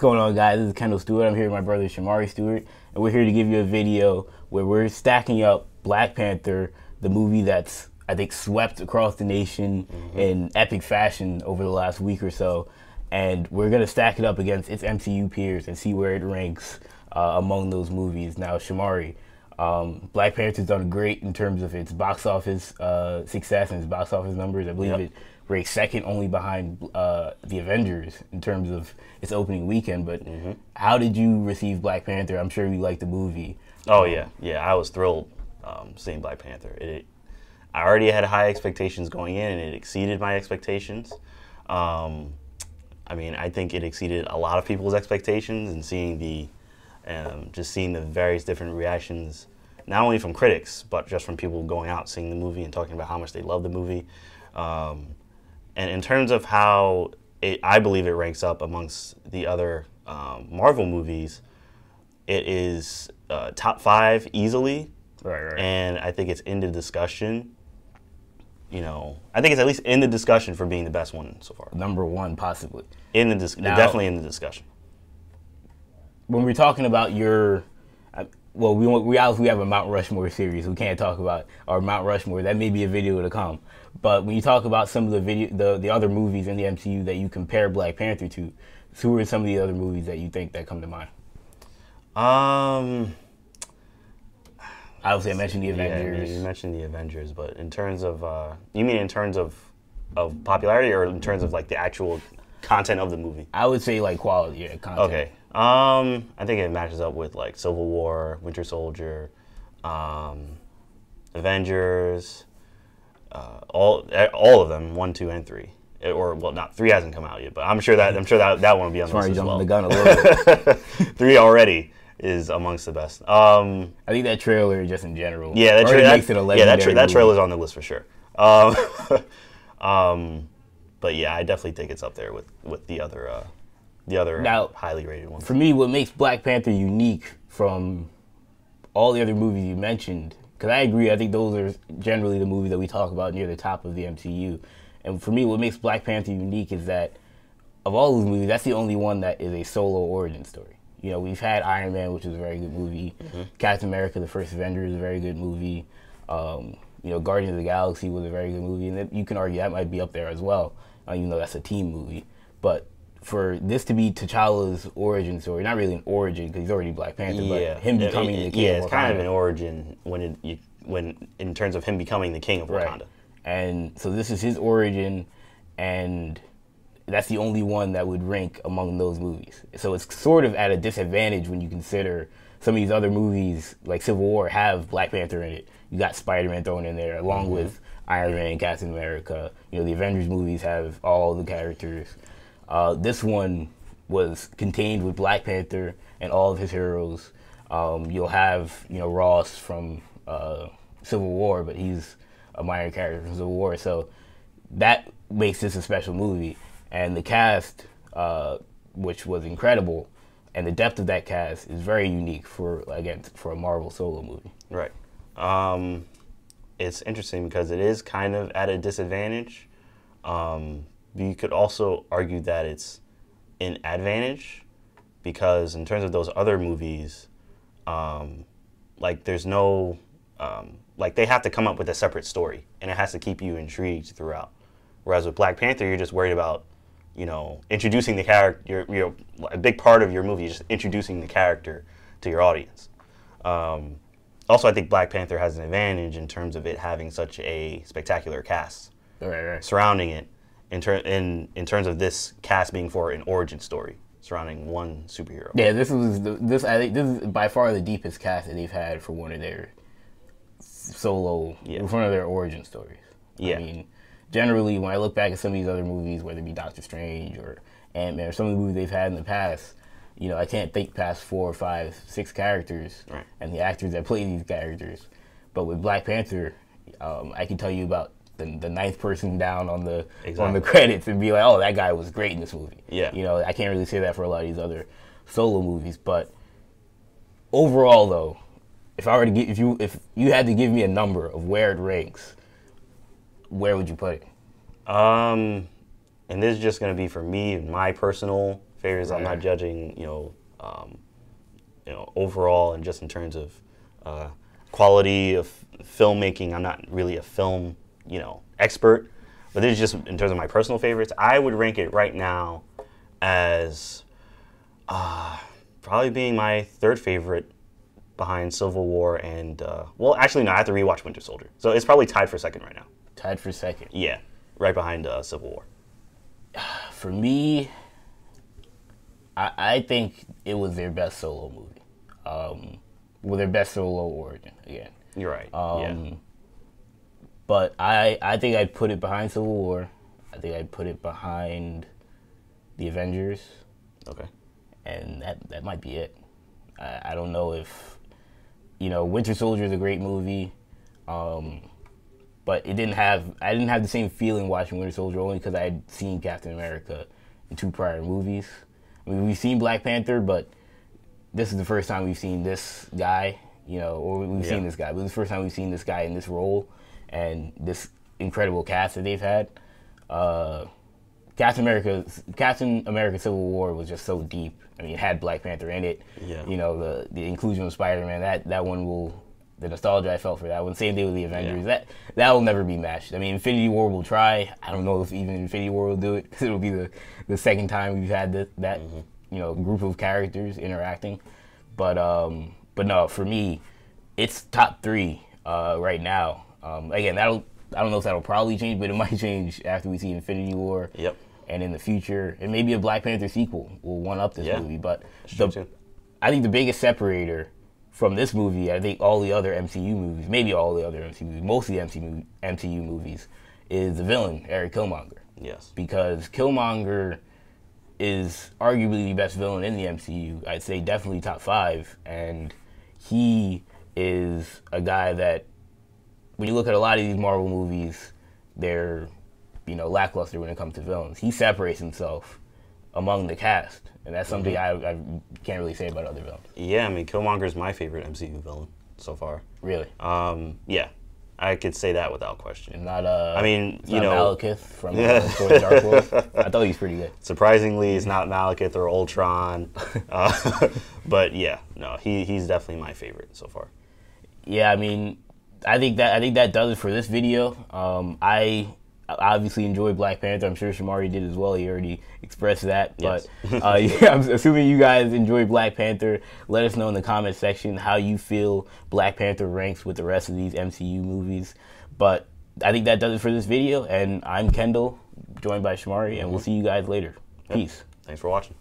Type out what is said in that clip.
going on, guys? This is Kendall Stewart. I'm here with my brother Shamari Stewart, and we're here to give you a video where we're stacking up Black Panther, the movie that's, I think, swept across the nation in epic fashion over the last week or so. And we're going to stack it up against its MCU peers and see where it ranks among those movies. Now, Shamari, Black Panther's done great in terms of its box office success and its box office numbers. I believe it ranked second only behind the Avengers in terms of its opening weekend. But how did you receive Black Panther? I'm sure you liked the movie. Oh, yeah, I was thrilled seeing Black Panther. I already had high expectations going in, and it exceeded my expectations. I mean, I think it exceeded a lot of people's expectations, and seeing just seeing the various different reactions, not only from critics, but just from people going out, seeing the movie and talking about how much they love the movie. And in terms of how I believe it ranks up amongst the other Marvel movies, it is top 5 easily. Right. And I think it's in the discussion. You know, I think it's at least in the discussion for being the best one so far. Number one, possibly. Definitely in the discussion. When we're talking about your, well, we obviously have a Mount Rushmore series. We can't talk about our Mount Rushmore. That may be a video to come. But when you talk about some of the other movies in the MCU that you compare Black Panther to, who are some of the other movies that you think that come to mind? Obviously, I mentioned the Avengers. Yeah, you mentioned the Avengers, but in terms of, you mean in terms of popularity, or in terms of like the actual content of the movie? I would say like quality, content. Okay. I think it matches up with like Civil War, Winter Soldier, Avengers, all of them, 1, 2, and 3. Or well, not 3 hasn't come out yet, but I'm sure that one will be on the list as well. Jumping the gun a little bit. 3 already is amongst the best. I think that trailer, just in general, that trailer's on the list for sure. But yeah, I definitely think it's up there with the other now, highly rated ones. For me, what makes Black Panther unique from all the other movies you mentioned, because I agree, I think those are generally the movies that we talk about near the top of the MCU. And for me, what makes Black Panther unique is that of all those movies, that's the only one that is a solo origin story. You know, we've had Iron Man, which is a very good movie. Captain America, the first Avenger, is a very good movie. You know, Guardians of the Galaxy was a very good movie. And you can argue that might be up there as well, even though that's a team movie. But for this to be T'Challa's origin story, not really an origin because he's already Black Panther, but him becoming the king of Wakanda. It's kind of an origin when in terms of him becoming the king of Wakanda. Right. And so this is his origin, and that's the only one that would rank among those movies. So it's sort of at a disadvantage when you consider some of these other movies, like Civil War, have Black Panther in it. You got Spider-Man thrown in there, along with Iron Man, Captain America. You know, the Avengers movies have all the characters. This one was contained with Black Panther and all of his heroes. You'll have, you know, Ross from Civil War, but he's a minor character from Civil War. So that makes this a special movie. And the cast, which was incredible, and the depth of that cast is very unique for a Marvel solo movie. Right. It's interesting because it is kind of at a disadvantage. You could also argue that it's an advantage because in terms of those other movies, like there's no, like they have to come up with a separate story and it has to keep you intrigued throughout. Whereas with Black Panther, you're just worried about, you know, introducing the character. A big part of your movie is just introducing the character to your audience. Also, I think Black Panther has an advantage in terms of it having such a spectacular cast surrounding it. In terms of this cast being for an origin story surrounding one superhero. Yeah, I think this is by far the deepest cast that they've had for one of their solo, one of their origin stories. Yeah. I mean, generally, when I look back at some of these other movies, whether it be Doctor Strange or Ant-Man or some of the movies they've had in the past, you know, I can't think past 4, 5, 6 characters and the actors that play these characters. But with Black Panther, I can tell you about the 9th person down on the credits and be like, oh, that guy was great in this movie. Yeah. You know, I can't really say that for a lot of these other solo movies. But overall, though, if you had to give me a number of where it ranks, where would you put it? And this is just going to be for me, my personal favorites. I'm not Right. judging, overall and just in terms of quality of filmmaking. I'm not really a film, expert. But this is just in terms of my personal favorites. I would rank it right now as probably being my third favorite behind Civil War and, well, actually, no, I have to rewatch Winter Soldier. So it's probably tied for second right now. Tied for second. Yeah, right behind Civil War. For me, I think it was their best solo movie. Well, their best solo origin, again. You're right. Yeah. But I think I'd put it behind Civil War. I think I'd put it behind the Avengers. Okay. And that might be it. I don't know if, Winter Soldier is a great movie, but I didn't have the same feeling watching Winter Soldier only because I had seen Captain America in 2 prior movies. I mean, we've seen Black Panther, but this is the first time we've seen this guy, or we've seen this guy. But it's the first time we've seen this guy in this role and this incredible cast that they've had. Captain America Civil War was just so deep. I mean, it had Black Panther in it. Yeah. The inclusion of Spider-Man, that one the nostalgia I felt for that one. Same thing with the Avengers. Yeah. That will never be matched. I mean, Infinity War will try. I don't know if even Infinity War will do it because it'll be the second time we've had that group of characters interacting. But no, for me, it's top 3 right now. Again, I don't know if that'll probably change, but it might change after we see Infinity War. Yep. And in the future, and maybe a Black Panther sequel will one-up this movie. But I think the biggest separator from this movie, I think all the other MCU movies, maybe all the other MCU movies, most of the MCU movies, is the villain, Eric Killmonger. Yes. Because Killmonger is arguably the best villain in the MCU. I'd say definitely top 5. And he is a guy that, when you look at a lot of these Marvel movies, they're lackluster when it comes to villains. He separates himself among the cast, and that's something I can't really say about other villains. Yeah, I mean, Killmonger's my favorite MCU villain so far. Really? Yeah, I could say that without question. And not Malekith from Thor: The Dark World. I thought he was pretty good. Surprisingly, it's not Malekith or Ultron, but yeah, no, he's definitely my favorite so far. Yeah, I mean, I think that does it for this video. I obviously enjoyed Black Panther. I'm sure Shamari did as well. He already expressed that. Yes. But yeah, I'm assuming you guys enjoyed Black Panther. Let us know in the comment section how you feel Black Panther ranks with the rest of these MCU movies. But I think that does it for this video. And I'm Kendall, joined by Shamari, and we'll see you guys later. Peace. Thanks for watching.